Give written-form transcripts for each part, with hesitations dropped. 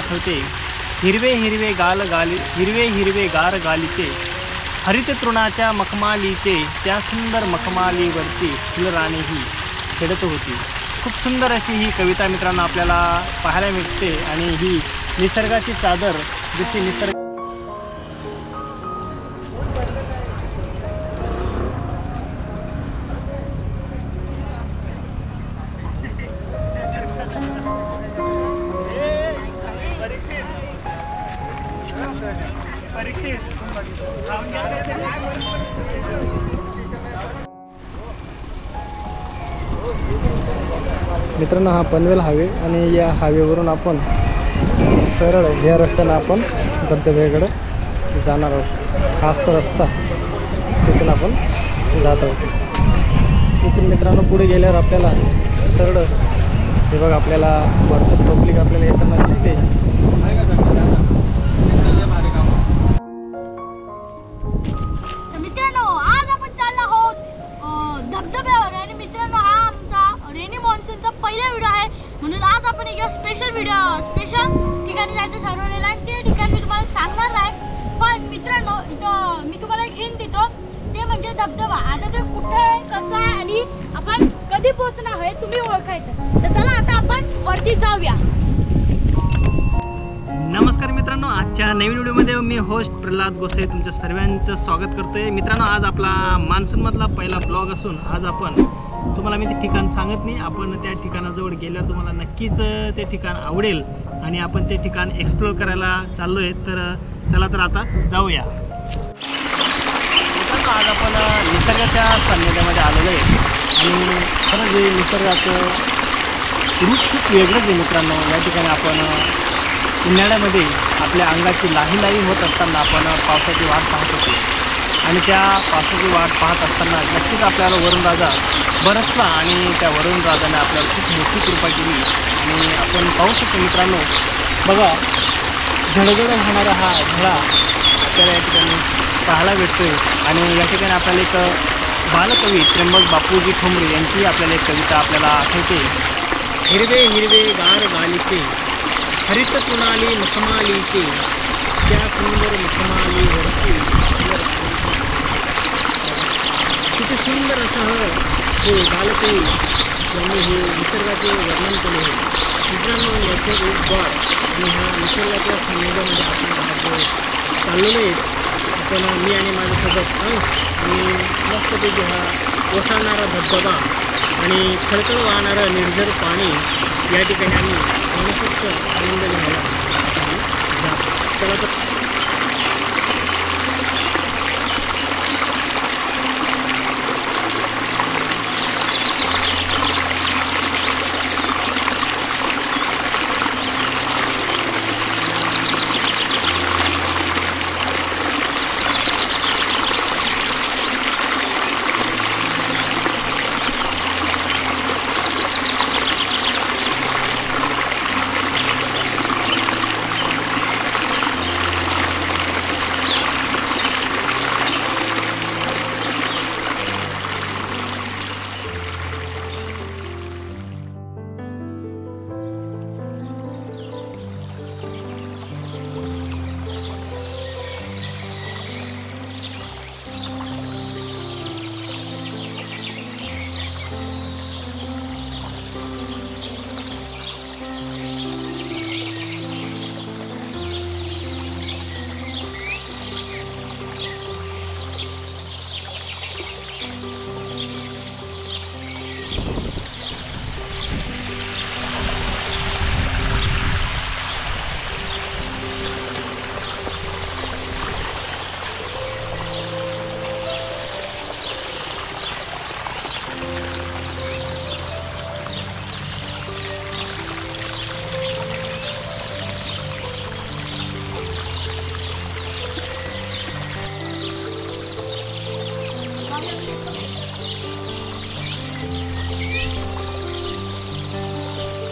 आठवते हिरवे हिरवे हिरवे गार गालीचे हरित तृणाच्या मखमालीचे त्या सुंदर मखमालीवरती फुलराणी ही खेळत होती। खूप सुंदर अशी ही कविता मित्रांनो आपल्याला पाहायला मिळते आणि ही निसर्गाची चादर जशी निसर्ग मित्रांनो हा पनवेल हायवे आणि या हायवेवरून आपण सरळ या रस्त्याने आपण धबधब्याकडे जाणार आहोत। हाच तो रस्ता तिथून आपण जात आहोत। इथून मित्रांनो पुढे गेल्यावर आपल्याला सरळ हे बघा आपल्याला भरपूर पब्लिक आपल्याला येताना दिसते। मित्रांनो आज आपण चाललो आहोत धबधब्यावर आणि मित्रांनो हा आमचा रेनी मॉन्सूनचा पहिला व्हिडिओ आहे म्हणून आज आपण एक स्पेशल ठिकाणी जायचं ठरवलेलं आहे। ते ठिकाण मी तुम्हाला सांगणार नाही, पण मित्रांनो इथं मी तुम्हाला एक हिंट देतो, ते म्हणजे धबधबा। आता ते कुठे आहे, कसं आहे आणि आपण कधी पोहोचणार आहे तुम्ही ओळखायचं। तर चला आता आपण वरती जाऊया। नमस्कार मित्रांनो, आजच्या नवीन व्हिडिओमध्ये मी होस्ट प्रल्हाद गोसाई तुमच्या सर्वांचं स्वागत करतोय। मित्रांनो आज आपला मान्सूनमधला पहिला ब्लॉग असून आज आपण तुम्हाला मी ते ठिकाण सांगत नाही, आपण त्या ठिकाणाजवळ गेल्यावर तुम्हाला नक्कीच ते ठिकाण आवडेल आणि आपण ते ठिकाण एक्सप्लोर करायला चाललो आहे। तर चला तर आता जाऊया। मित्रांनो आज आपण निसर्गाच्या सान्निध्यामध्ये आलेलो आहे आणि खरंच हे निसर्गाचं रूप खूप वेगळंच आहे मित्रांनो। या ठिकाणी आपण उन्हाळ्यामध्ये आपल्या अंगाची लाही होत असताना आपण पावसाची वाट पाहत होतो आणि त्या पावसाची वाट पाहत असताना नक्कीच आपल्याला वरुण राजा बरसला आणि त्या वरुण राजाने आपल्याला खूप मोठी कृपा केली आणि आपण पाहू शकतो मित्रांनो बघा झळझळ होणारा हा झळा आपल्याला या ठिकाणी पाहायला भेटतोय आणि या ठिकाणी आपल्याला एक बालकवी त्र्यंबक बापूजी ठोंबरे यांची आपल्याला एक कविता आपल्याला आठवते। हिरवे हिरवे गार गालीचे हरित तृणाली मखमालीचे त्या सुंदर मखमालीवरती किती सुंदर असं हे बालकवी यांनी हे निसर्गाचे वर्णन केले आहे। मित्रांनो याचे एक गॉड आणि ह्या निसर्गाच्या संयोगामध्ये आपण आज चाललेलो आहे। आपण मी आणि माझ्यासोबत अंश आणि मस्तपैकी हा ओसाळणारा धबधबा आणि खळखळ वाहणारं निर्झर पाणी या ठिकाणी आम्ही मनसोक्त आनंद घ्यायला जातो। चला तर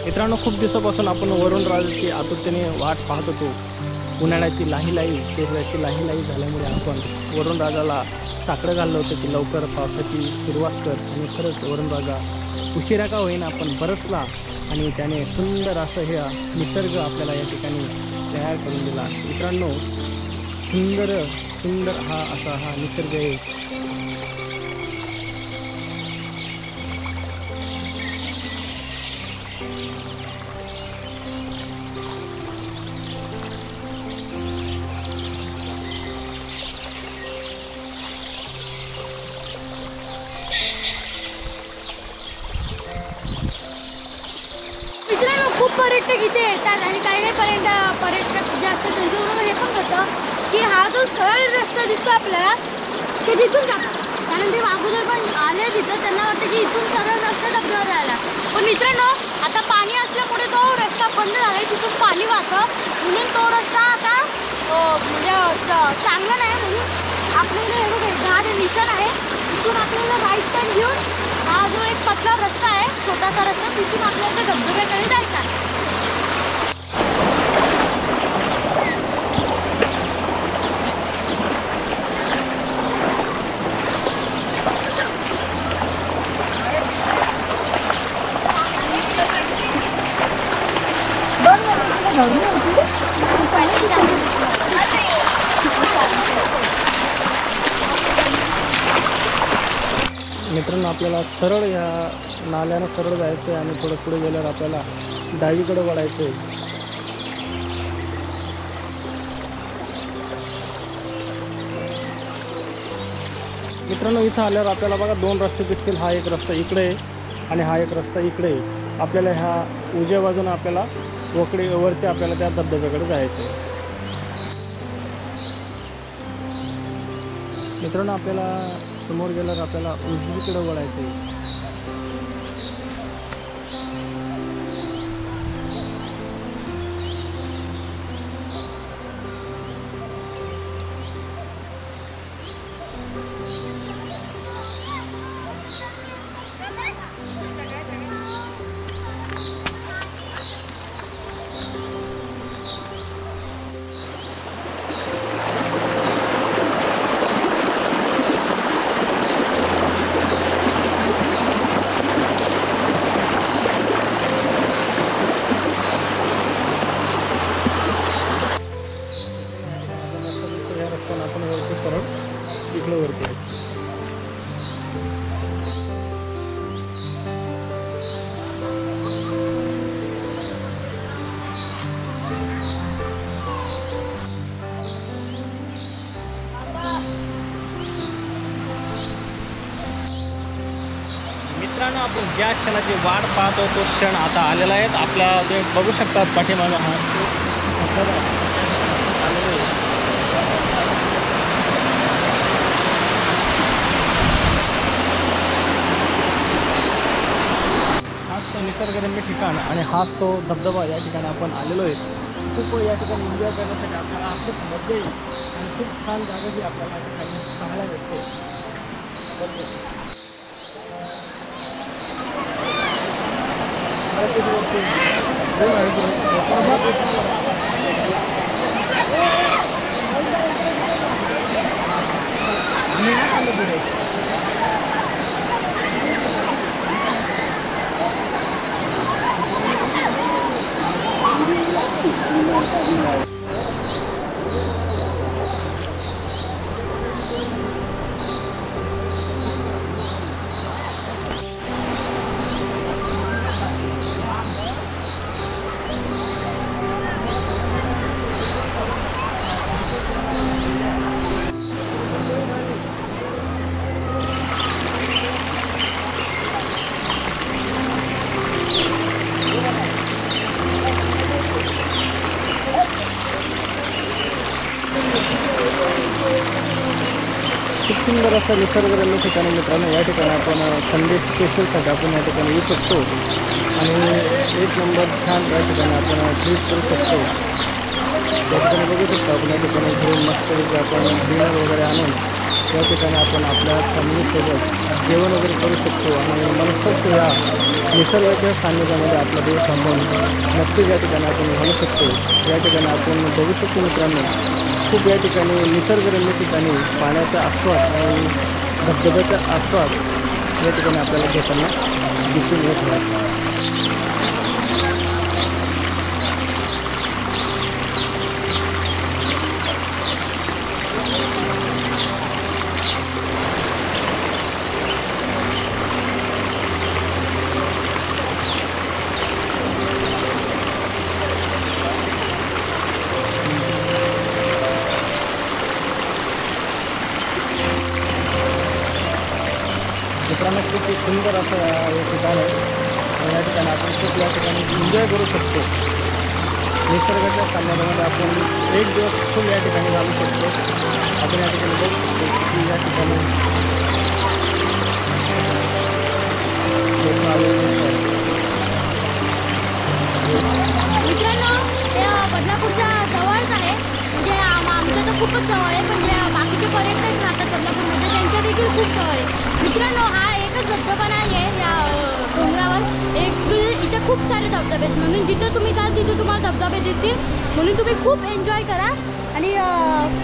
मित्रांनो खूप दिवसापासून आपण वरुण राजाची आतुरतेने वाट पाहत होतो। उन्हाळ्याची लाही पेरव्याची लाही झाल्यामुळे आपण वरुण राजाला साकडं घाललं होतं की लवकर पावसाची सुरुवात कर आणि खरंच वरुण राजा उशिरा का होईना आपण बरसला आणि त्याने सुंदर असं हे निसर्ग आपल्याला या ठिकाणी तयार करून दिला. मित्रांनो, सुंदर हा असा हा निसर्ग आहे. मित्रांनो, खूप पर्यटक इथे येतात आणि काही पर्यटक जे असतात त्यांच्याबरोबर हे पण होतं की हा जो सरळ रस्ता दिसतो आपल्याला ते तिथून जातात. कारण ते अगोदर पण आले तिथं, त्यांना वाटतं की इथून सरळ रस्त्यात आपल्याला जायला. पण मित्रांनो, आता पाणी असल्यामुळे तो रस्ता बंद झाला आहे, तिथून पाणी वाहतं म्हणून तो रस्ता आता म्हणजे चांगला नाही. म्हणून आपल्याला हे बघा झाड निशाण आहे, तिथून आपल्याला राईट टर्न घेऊन हा जो एक पतला रस्ता आहे, छोटासा रस्ता, तिथून आपल्याला त्या धबधब्याकडे जायचं आहे. मित्रांनो, आपल्याला सरळ या नाल्यानं सरळ जायचं आहे आणि थोडं पुढे गेल्यावर आपल्याला डावीकडे वळायचं आहे. मित्रांनो, इथं आल्यावर आपल्याला बघा 2 रस्ते दिसतील. हा एक रस्ता इकडे आहे आणि हा एक रस्ता इकडे आहे. आपल्याला ह्या उजव्या बाजूने आपल्याला वरती आपल्याला त्या धबधब्याकडे जायचं आहे. मित्रांनो, आपल्याला समोर गेल्यावर आपल्याला उजवीकडे वळायचं आहे. आपण वरती सरळ इकडं वरती आहे. मित्रांनो, आपण ज्या क्षणाची वाट पाहतो तो क्षण आता आलेला आहे. आपल्या ते बघू शकतात पाठीमागं हा आपल्याला आलेला आहे. निसर्गरम्य ठिकाण आणि हाच तो धबधबा या ठिकाणी आपण आलेलो आहे. खूप या ठिकाणी एन्जॉय करण्यासाठी आपल्याला खूप मजा येईल आणि खूप छान जागा जी आपल्याला या ठिकाणी पाहायला भेटते. खूप सुंदर असं निसर्गरम्य ठिकाणी मित्रांनो, या ठिकाणी आपण संडे स्पेशलसाठी आपण या ठिकाणी येऊ शकतो आणि एक नंबर छान या ठिकाणी आपण ट्रीप करू शकतो. या ठिकाणी बघू शकतो आपण या ठिकाणी घेऊन मस्त आपण डिनर वगैरे आणून या ठिकाणी आपण आपल्या फॅमिलीसोबत जेवण वगैरे करू शकतो आणि मनसोक्त या निसर्गाच्या सान्निध्यामध्ये आपला दिवस थांबवून नक्कीच या ठिकाणी आपण घालू शकतो. या ठिकाणी आपण बघू शकतो मित्रांनो, खूप या ठिकाणी निसर्गरम्य ठिकाणी पाण्याचा आस्वाद आणि धबधब्याचा आस्वाद या ठिकाणी आपल्याला घेताना दिसून येत आहे. मित्रांनो खूप सुंदर असं हे ठिकाण आहे आणि या ठिकाणी आपण खूप या ठिकाणी एन्जॉय करू शकतो. निसर्गाच्या सान्निध्यामध्ये आपण एक दिवस फुल या ठिकाणी घालू शकतो. आपण या ठिकाणी बघू शकतो की या ठिकाणी मित्रांनो हे बदलापूरच्या जवळच आहे. म्हणजे आमच्या तर खूपच जवळ आहे, पण जे बाकीचे पर्यटक राहतात बदलापूरमध्ये त्यांच्या देखील खूप जवळ आहे. मित्रांनो हा एकच धबधबा नाही आहे या डोंगरावर. इथे खूप सारे धबधबे आहेत, म्हणून जिथे तुम्ही जाल तिथे तुम्हाला धबधबे दिसतील. म्हणून तुम्ही खूप एन्जॉय करा आणि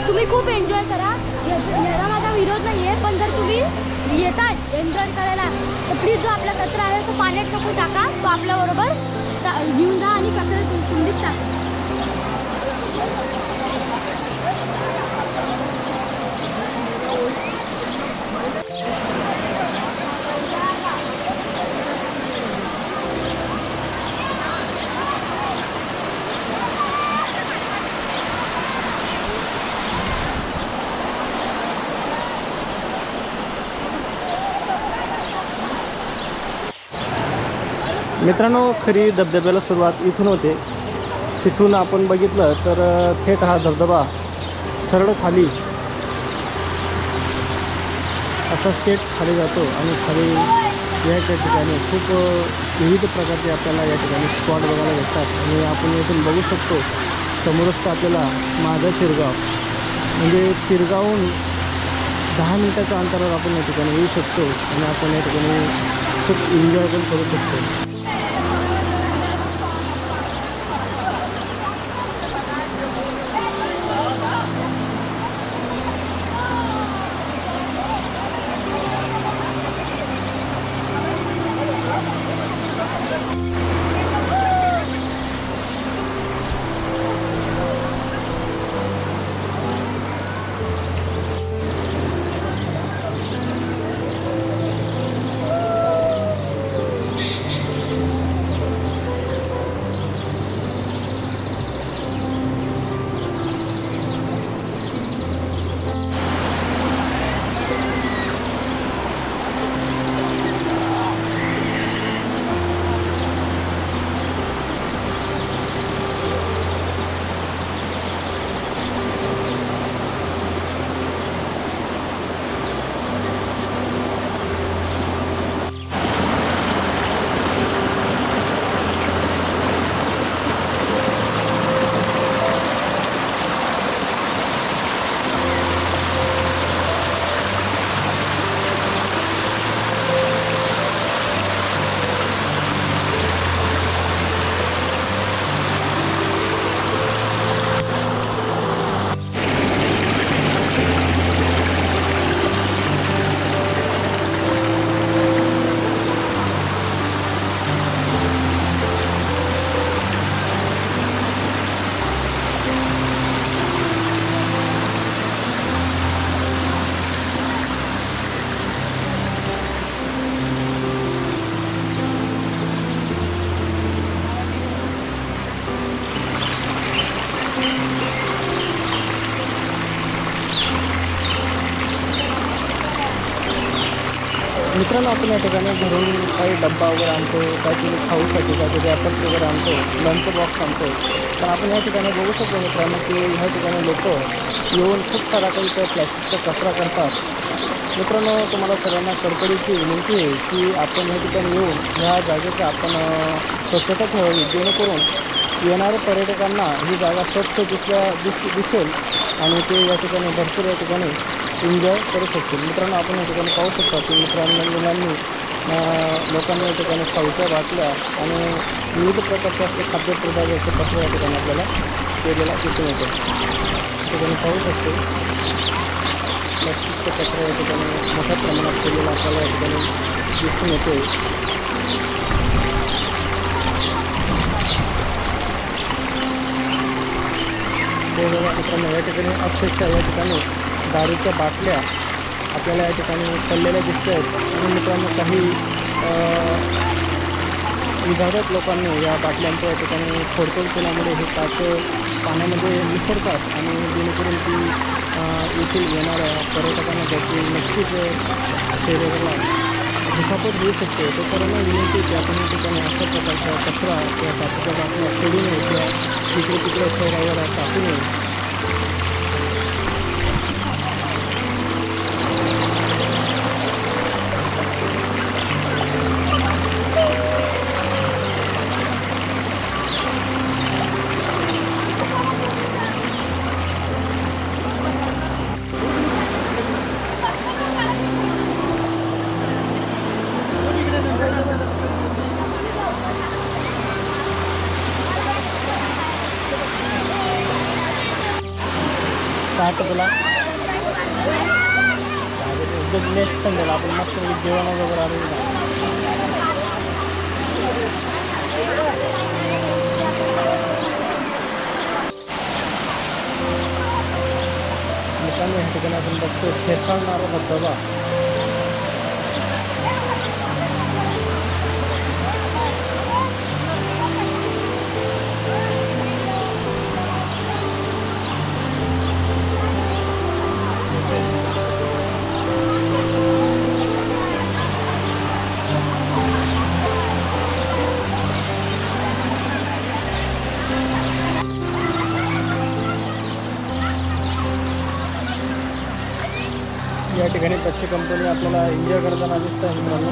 तुम्ही खूप एन्जॉय करा. याला माझा विरोध नाही आहे, पण जर तुम्ही येतात एन्जॉय करायला तर प्लीज जो आपला कचरा आहे तो पाण्यात टाकून टाका. तो आपल्याबरोबर घेऊन जा आणि कचरा कुंडीत टाका. मित्रांनो खरी धबधब्याला सुरुवात इथून होते. तिथून आपण बघितलं तर थेट हा धबधबा सरळ खाली असा स्टेट खाली जातो आणि खाली या ठिकाणी खूप विविध प्रकारचे आपल्याला या ठिकाणी स्पॉट बघायला भेटतात. आणि आपण इथून बघू शकतो समोरच आपल्याला माझा शिरगाव, म्हणजे शिरगावहून 10 मिनिटाच्या अंतरावर आपण या ठिकाणी येऊ शकतो आणि आपण या ठिकाणी खूप एन्जॉय पण करू शकतो. मित्रांनो आपण या ठिकाणी घरून काही डब्बा वगैरे आणतो, काहीतरी खाऊसाठी काहीतरी ॲपल्स वगैरे आणतो, लंच बॉक्स आणतो. तर आपण या ठिकाणी बघू शकतो मित्रांनो की ह्या ठिकाणी लोक येऊन खूप सारा काही त्या प्लॅस्टिकचा कचरा करतात. मित्रांनो तुम्हाला सर्वांना कडकडीची विनंती आहे की आपण या ठिकाणी येऊन ह्या जागेचा आपण स्वच्छता ठेवावी, जेणेकरून येणाऱ्या पर्यटकांना ही जागा स्वच्छ दिसेल आणि ते या ठिकाणी भरपूर या ठिकाणी एन्जॉय करू शकतील. मित्रांनो आपण या ठिकाणी पाहू शकता की मुलांनी लोकांनी या ठिकाणी खाऊच्या बाटल्या आणि विविध प्रकारचे असे खाद्यपदार्थाचे कचरा या ठिकाणी आपल्याला केलेला दिसून येतो. या ठिकाणी पाहू शकतो प्लास्टिकचा कचरा या ठिकाणी मोठ्या प्रमाणात केलेला आपल्याला या ठिकाणी दिसून येतो. वेगवेगळ्या मित्रांनो या ठिकाणी अक्षरशः या ठिकाणी दारूच्या बाटल्या आपल्याला या ठिकाणी पडलेल्या दिसत आहेत. आणि मित्रांनो काही विभागात लोकांनी या बाटल्यांच्या या ठिकाणी फोडतोड केल्यामुळे हे काच पाण्यामध्ये मिसळतात आणि जेणेकरून ती येथील येणाऱ्या पर्यटकांना त्याची नक्कीच शरीराला दुखापत होऊ शकते. तो सर्वांना विनंती आहे की आपण या ठिकाणी अशा प्रकारचा कचरा किंवा प्लास्टिकच्या बाटल्या सोडू नये किंवा तिकडे तिकडे शहरावर टाकू नये. काय वाटतं तुला? एकदम नेक्स्ट संडेला आपण मस्त जेवण वगैरे आलो ना. मित्रांनो, या ठिकाणी आपण बघतो फेसाळणारा धबधबा. या ठिकाणी पक्षी कंपनी आपल्याला एन्जॉय करताना दिसत आहे. मित्रांनो,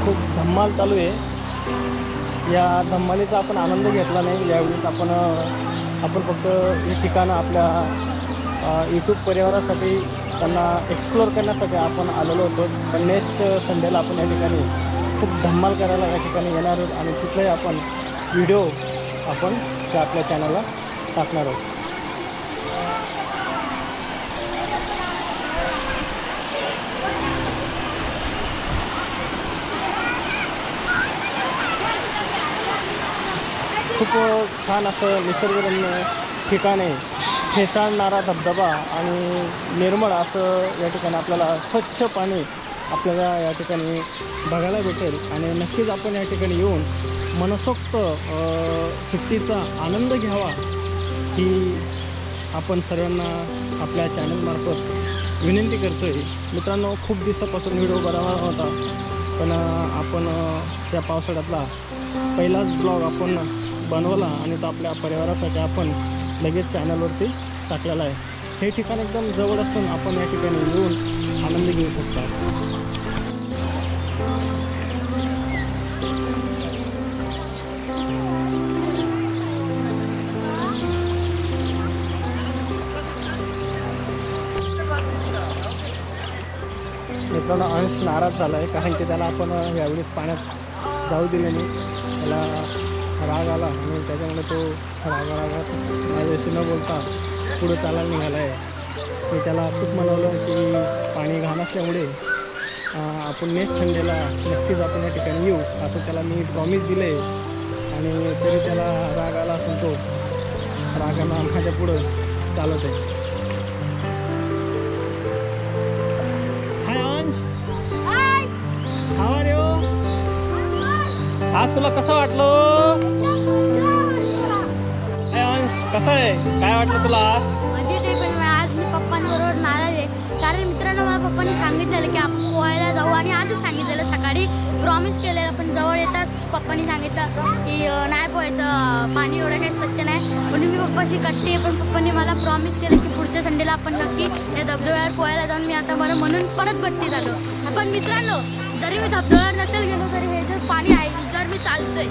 खूप धम्माल चालू आहे. या धम्मालीचा आपण आनंद घेतला नाही. यावेळेस आपण फक्त हे ठिकाणं आपल्या यूट्यूब परिवारासाठी त्यांना एक्सप्लोअर करण्यासाठी आपण आलेलो होतो. पण नेक्स्ट संडेला आपण या ठिकाणी खूप धम्माल करायला या ठिकाणी येणार आहोत आणि तिथलाही आपण व्हिडिओ आपण त्या आपल्या चॅनलला टाकणार आहोत. खूप छान असं निसर्गरम्य ठिकाण आहे. फेसाळणारा धबधबा आणि निर्मळ असं या ठिकाणी आपल्याला स्वच्छ पाणी आपल्याला या ठिकाणी बघायला भेटेल. आणि नक्कीच आपण या ठिकाणी येऊन मनसोक्त सुट्टीचा आनंद घ्यावा ही आपण सर्वांना आपल्या चॅनलमार्फत विनंती करतो आहे. मित्रांनो, खूप दिवसापासून व्हिडिओ बनवला होता, पण आपण त्या पावसाळ्यातला पहिलाच ब्लॉग आपण बनवला आणि तो आपल्या परिवारासाठी आपण लगेच चॅनलवरती टाकलेला आहे. हे ठिकाण एकदम जवळ असून आपण या ठिकाणी येऊन आनंद घेऊ शकता. मित्रांनो, अंश नाराज झाला आहे कारण की त्याला आपण यावेळेस पाण्यात जाऊ दिले नाही. त्याला राग आला आणि त्याच्यामुळे तो रागात माझ्याशी न बोलता पुढं चालायला निघाला आहे. मी त्याला खूप म्हणवलं की पाणी घाण असल्यामुळे आपण नेक्स्ट संडेला नक्कीच आपण या ठिकाणी येऊ असं त्याला मी प्रॉमिस दिलं आहे. आणि तरी त्याला राग आला असून तो रागानं माझ्या पुढं चालत आहे. हाय अंश, हाव आर यू? आज तुला कसं वाटलं? कसं आहे, काय वाटलं तुला आज? म्हणजे ते पण आज मी पप्पांबरोबर नाराज आहे कारण मित्रांनो मला पप्पांनी सांगितलेलं की आपण पोहायला जाऊ आणि आजच सांगितलेलं सकाळी प्रॉमिस केलेलं. पण जवळ येताच पप्पांनी सांगितलं की नाही पोहायचं, पाणी एवढं काही स्वच्छ नाही. म्हणून मी पप्पाशी कट्टी आहे. पण पप्पांनी मला प्रॉमिस केलं की पुढच्या संडेला आपण नक्की या धबधब्यावर पोहायला जाऊन मी आता बरं म्हणून परत बट्टी झालो. पण मित्रांनो, जरी मी धबधब्यावर नसेल गेलो तरी हे जे पाणी आहे जर मी चालतोय